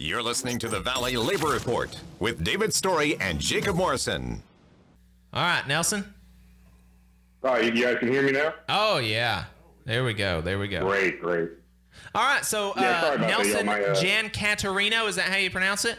You're listening to the Valley Labor Report with David Story and Jacob Morrison. All right, Nelson. All right, you guys can hear me now? Oh, yeah. There we go. Great. All right, so Nelson Giancaterino, is that how you pronounce it?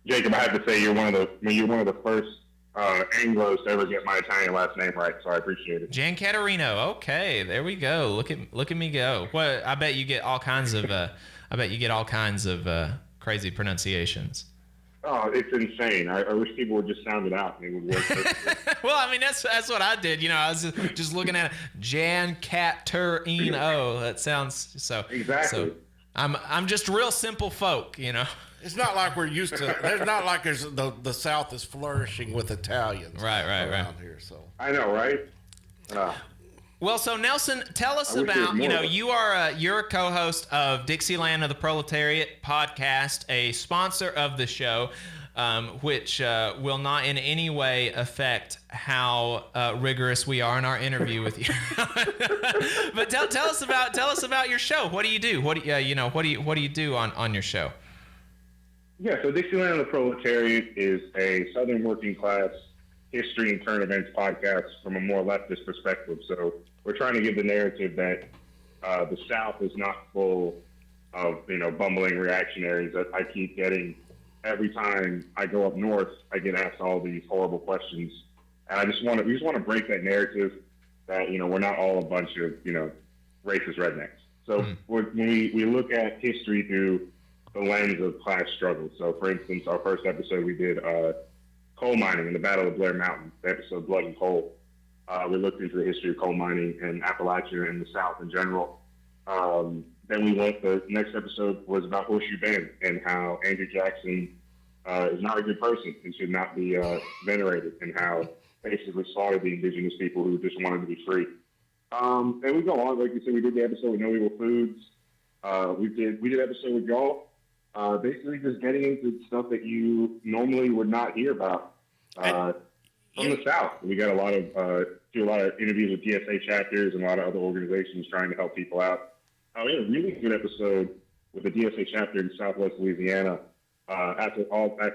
Jacob, I have to say you're one of the first Anglos to ever get my Italian last name right, so I appreciate it. Giancaterino. Okay, there we go. Look at me go. Well, I bet you get all kinds of crazy pronunciations. Oh, it's insane. I wish people would just sound it out and it would work. Well, I mean, that's what I did. You know, I was just looking at it. Giancaterino. That sounds so. Exactly. So I'm just real simple folk, you know. It's not like we're used to. There's not like the South is flourishing with Italians. Right. Around here, so. I know, right? Well, so Nelson, tell us about, you're a co-host of Dixieland of the Proletariat podcast, a sponsor of the show, which will not in any way affect how rigorous we are in our interview with you. But tell us about your show. What do you do? What do you do on your show? Yeah, so Dixieland of the Proletariat is a Southern working class history and current events podcast from a more leftist perspective. So we're trying to give the narrative that the South is not full of, bumbling reactionaries that I keep getting every time I go up north. I get asked all these horrible questions, and we just want to break that narrative that we're not all a bunch of racist rednecks. So when we look at history through the lens of class struggle. So, for instance, our first episode we did coal mining in the Battle of Blair Mountain, the episode Blood and Coal. We looked into the history of coal mining in Appalachia and the South in general. Then the next episode was about Horseshoe Bend and how Andrew Jackson is not a good person and should not be venerated, and how basically slaughtered the indigenous people who just wanted to be free. And we go on, like you said, we did the episode with No Evil Foods. We did episode with y'all. Basically just getting into stuff that you normally would not hear about from the South. We got do a lot of interviews with DSA chapters and a lot of other organizations trying to help people out. We had a really good episode with the DSA chapter in Southwest Louisiana after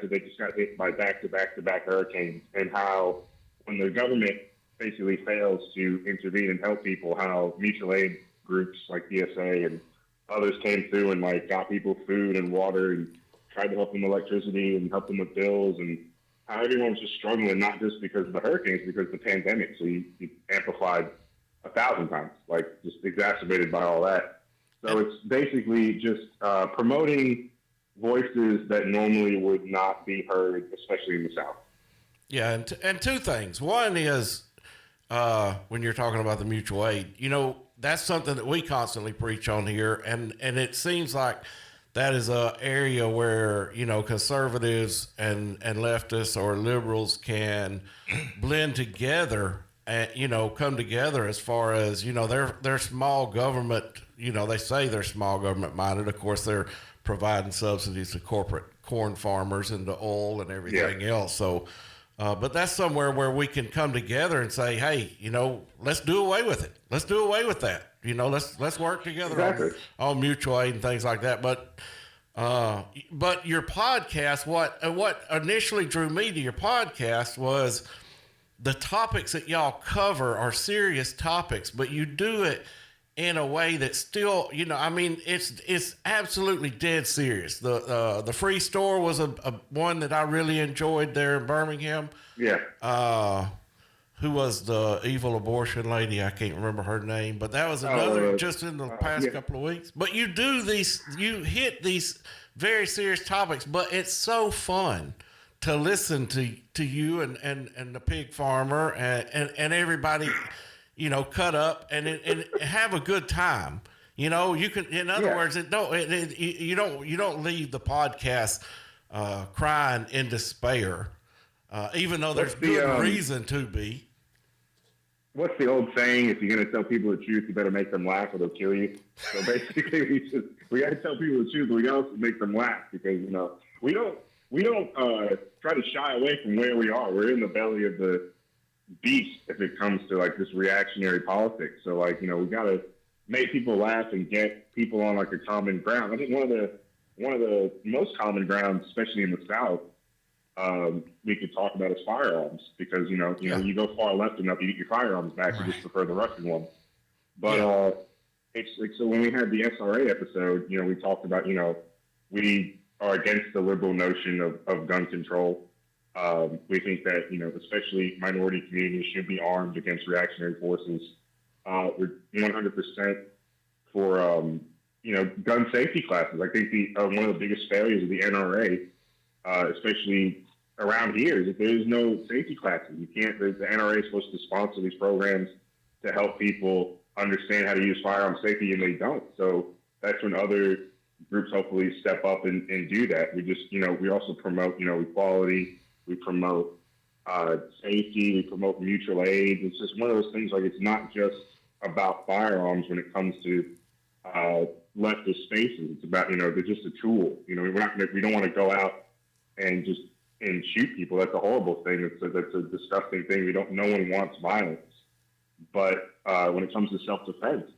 they just got hit by back-to-back hurricanes, and how when the government basically fails to intervene and help people, how mutual aid groups like DSA and others came through and got people food and water and tried to help them with electricity and help them with bills, and how everyone was just struggling, not just because of the hurricanes, because of the pandemic. So you amplified 1,000 times, just exacerbated by all that. So it's basically just promoting voices that normally would not be heard, especially in the South. Yeah, and two things. One is when you're talking about the mutual aid, that's something that we constantly preach on here, and it seems like that is a area where conservatives and leftists or liberals can blend together and come together as far as they're small government. They say they're small government minded. Of course, they're providing subsidies to corporate corn farmers and to oil and everything else. So. But that's somewhere where we can come together and say, hey, let's do away with it. Let's do away with that. Let's work together on mutual aid and things like that. But your podcast, what initially drew me to your podcast was the topics that y'all cover are serious topics, but you do it in a way that's still, it's absolutely dead serious. The free store was a one that I really enjoyed there in Birmingham. Yeah. Who was the evil abortion lady? I can't remember her name, but that was another just in the past couple of weeks. But you hit these very serious topics, but it's so fun to listen to you and the pig farmer and everybody. Cut up and have a good time. You can, in other words, you don't leave the podcast crying in despair, even though there's good reason to be. What's the old saying? If you're going to tell people the truth, you better make them laugh or they'll kill you. So basically, we got to tell people the truth, but we also make them laugh because we don't try to shy away from where we are. We're in the belly of the beast if it comes to this reactionary politics. So we got to make people laugh and get people on a common ground. I think one of one of the most common grounds, especially in the South, we could talk about is firearms, because you go far left enough, you get your firearms back. You just prefer the Russian one. But it's like, so when we had the SRA episode, we talked about we are against the liberal notion of gun control. We think that especially minority communities should be armed against reactionary forces. We're 100% for gun safety classes. I think one of the biggest failures of the NRA, especially around here, is that there is no safety classes. You can't. The NRA is supposed to sponsor these programs to help people understand how to use firearm safety, and they don't. So that's when other groups hopefully step up and do that. We just, we also promote, equality. We promote safety. We promote mutual aid. It's just one of those things. Like, it's not just about firearms when it comes to leftist spaces. It's about, they're just a tool. We don't want to go out and shoot people. That's a horrible thing. That's a disgusting thing. No one wants violence. But when it comes to self-defense,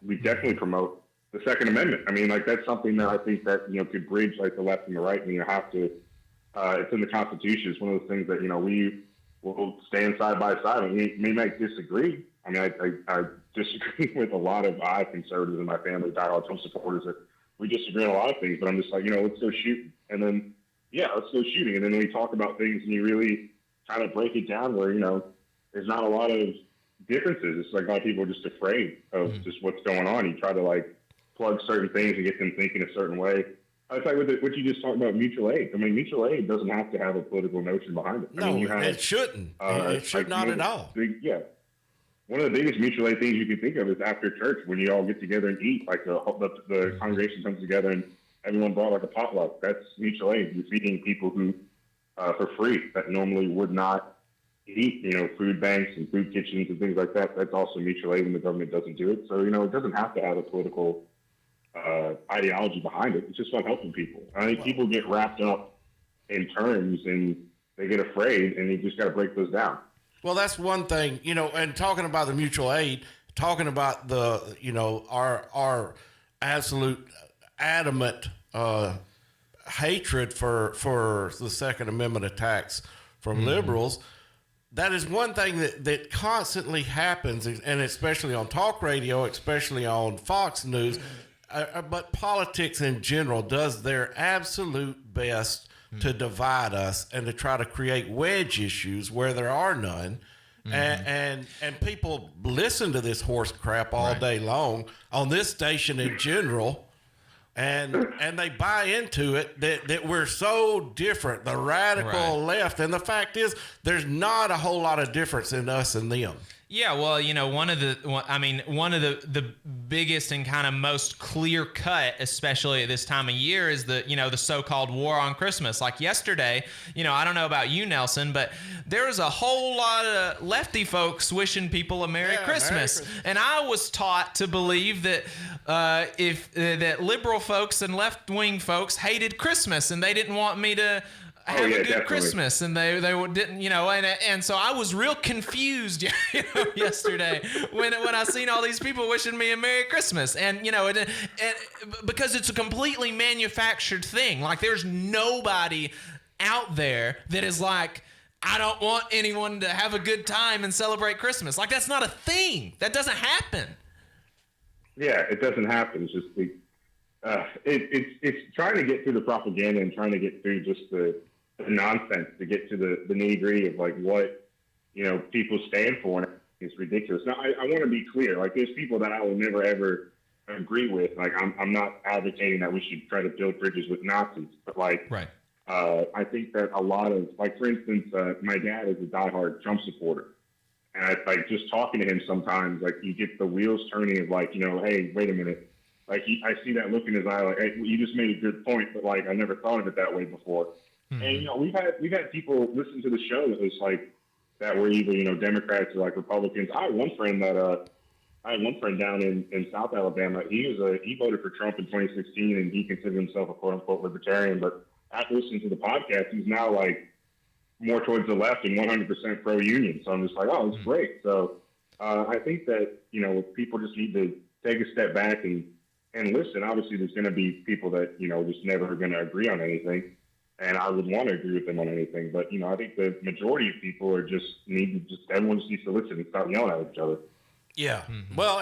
we definitely promote the Second Amendment. I mean, like, that's something that I think that could bridge like the left and the right. And you have to. It's in the Constitution. It's one of those things that we will stand side by side. And we may disagree. I mean, I disagree with a lot of conservatives in my family, diehard Trump supporters. That we disagree on a lot of things. But I'm just like, let's go shoot. And then let's go shooting. And then we talk about things, and you really kind of break it down where there's not a lot of differences. It's like a lot of people are just afraid of just what's going on. You try to like plug certain things and get them thinking a certain way. It's like what you just talked about, mutual aid. I mean, mutual aid doesn't have to have a political notion behind it. No, it shouldn't. It should not at all. One of the biggest mutual aid things you can think of is after church, when you all get together and eat. Like the congregation comes together and everyone brought like a potluck. That's mutual aid. You're feeding people who for free that normally would not eat, food banks and food kitchens and things like that. That's also mutual aid when the government doesn't do it. So, it doesn't have to have a political ideology behind it. It's just about helping people. I think people get wrapped up in terms and they get afraid, and you just got to break those down. Well, that's one thing, and talking about the mutual aid, talking about the, our absolute adamant hatred for the Second Amendment attacks from liberals. That is one thing that constantly happens, and especially on talk radio, especially on Fox News, but politics in general does their absolute best to divide us and to try to create wedge issues where there are none. And people listen to this horse crap all day long on this station in general. And they buy into it that we're so different, the radical left. And the fact is, there's not a whole lot of difference in us and them. Yeah, well, one of the biggest and kind of most clear cut, especially at this time of year, is the so-called war on Christmas. Like yesterday, I don't know about you, Nelson, but there was a whole lot of lefty folks wishing people a Merry Christmas. And I was taught to believe that that liberal folks and left-wing folks hated Christmas and they didn't want me to have a good definitely. Christmas, and they didn't, and so I was real confused, yesterday when I seen all these people wishing me a Merry Christmas, and because it's a completely manufactured thing. Like, there's nobody out there that is like, I don't want anyone to have a good time and celebrate Christmas. Like, that's not a thing. That doesn't happen. Yeah, it doesn't happen. It's just it's trying to get through the propaganda and trying to get through just the nonsense to get to the nitty-gritty of like what people stand for. And it's ridiculous. Now, I want to be clear. Like, there's people that I will never ever agree with. Like, I'm not advocating that we should try to build bridges with Nazis, but like, I think that a lot of, like, for instance, my dad is a diehard Trump supporter, and I like just talking to him sometimes. Like, you get the wheels turning of like, hey, wait a minute. Like, I see that look in his eye, like, hey, you just made a good point, but like, I never thought of it that way before. And we've had people listen to the show that was like that were either Democrats or like Republicans. I had one friend down in South Alabama. He voted for Trump in 2016, and he considered himself a quote unquote libertarian. But after listening to the podcast, he's now like more towards the left and 100% pro union. So I'm just like, oh, it's great. So I think that people just need to take a step back and and listen. Obviously, there's going to be people that, just never going to agree on anything. And I would want to agree with them on anything. But, I think the majority of people are everyone just needs to listen and stop yelling at each other. Yeah. Mm-hmm. Well,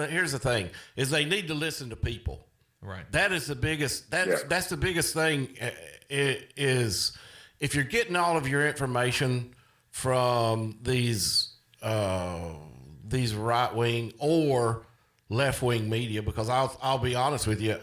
here's the thing is they need to listen to people. Right. That is the biggest, that's the biggest thing is if you're getting all of your information from these right-wing or left-wing media, because I'll be honest with you,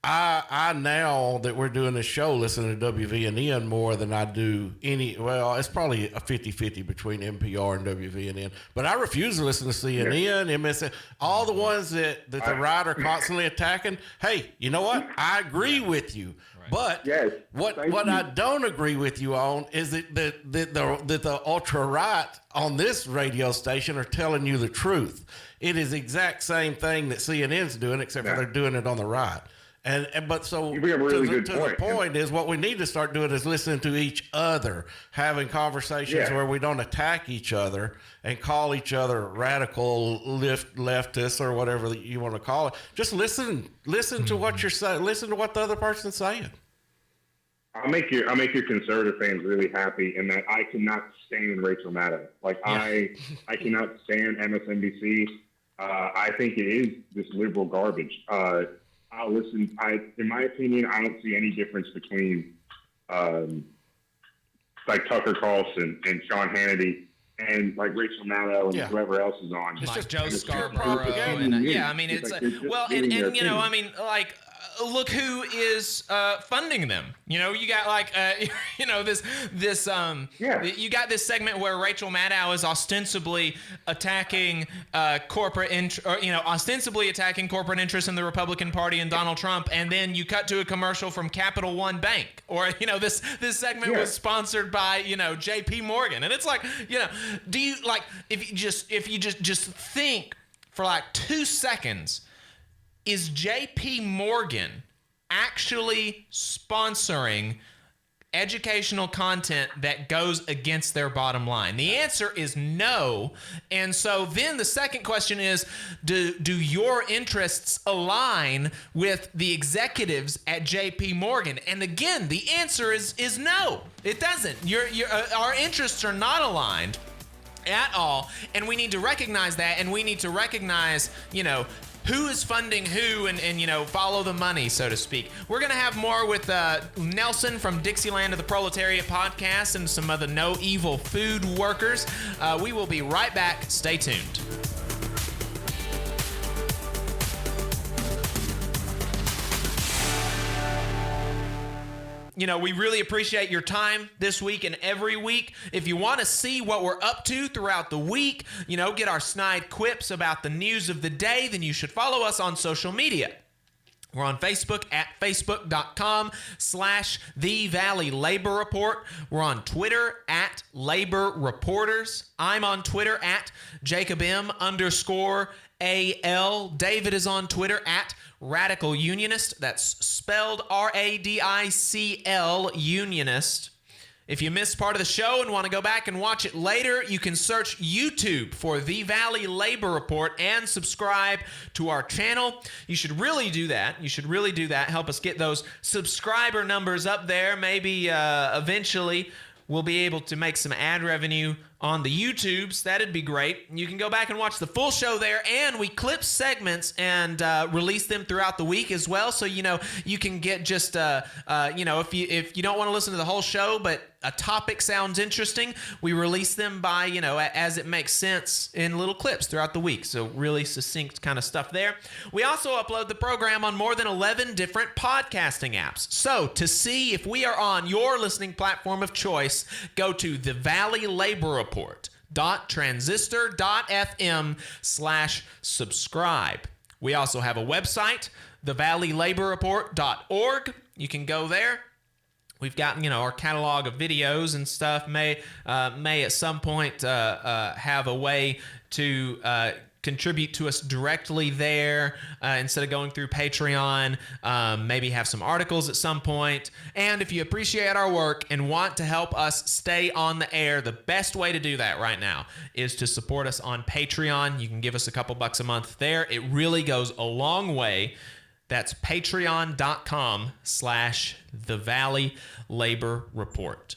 I now that we're doing this show, listen to WVNN more than I do it's probably a 50-50 between NPR and WVNN, but I refuse to listen to CNN, MSN, all the ones that the right are constantly attacking. Hey, you know what? I agree with you. Right. But what I don't agree with you on is that the ultra right on this radio station are telling you the truth. It is the exact same thing that CNN's doing, except for they're doing it on the right. But you bring up a really good point. The point is what we need to start doing is listening to each other, having conversations where we don't attack each other and call each other radical leftists or whatever you want to call it. Just listen to what you're saying. Listen to what the other person's saying. I'll make your conservative fans really happy in that I cannot stand Rachel Maddow. I cannot stand MSNBC. I think it is this liberal garbage. I'll listen. In my opinion, I don't see any difference between Tucker Carlson and Sean Hannity and Rachel Maddow and whoever else is on. It's just Joe Scarborough. Look who is funding them. You got you got this segment where Rachel Maddow is ostensibly attacking corporate interests in the Republican Party and Donald Trump, and then you cut to a commercial from Capital One Bank, or this segment was sponsored by J.P. Morgan, and it's do you if you just think for 2 seconds. Is J.P. Morgan actually sponsoring educational content that goes against their bottom line? The answer is no. And so then the second question is, do your interests align with the executives at J.P. Morgan? And again, the answer is no. It doesn't. Our interests are not aligned at all. And we need to recognize that, and we need to recognize, who is funding who and follow the money, so to speak. We're going to have more with Nelson from Dixieland of the Proletariat podcast and some other no evil food workers. We will be right back. Stay tuned. We really appreciate your time this week and every week. If you want to see what we're up to throughout the week, get our snide quips about the news of the day, then you should follow us on social media. We're on Facebook at facebook.com/The Valley Labor Report. We're on Twitter at Labor Reporters. I'm on Twitter at JacobM_AL. David is on Twitter at Radical Unionist. That's spelled RADICL Unionist. If you missed part of the show and want to go back and watch it later, you can search YouTube for The Valley Labor Report and subscribe to our channel. You should really do that. Help us get those subscriber numbers up there. Maybe eventually we'll be able to make some ad revenue on the YouTubes. That'd be great. You can go back and watch the full show there, and we clip segments and release them throughout the week as well. So, you can get just, if you don't want to listen to the whole show, but a topic sounds interesting, we release them by, as it makes sense in little clips throughout the week. So really succinct kind of stuff there. We also upload the program on more than 11 different podcasting apps. So to see if we are on your listening platform of choice, go to the Valley Labor Report. transistor.fm/subscribe. We also have a website, thevalleylaborreport.org. You can go there. We've got, our catalog of videos and stuff. May at some point have a way to contribute to us directly there instead of going through Patreon. Maybe have some articles at some point. And if you appreciate our work and want to help us stay on the air, the best way to do that right now is to support us on Patreon. You can give us a couple bucks a month there. It really goes a long way. That's patreon.com/The Valley Labor Report.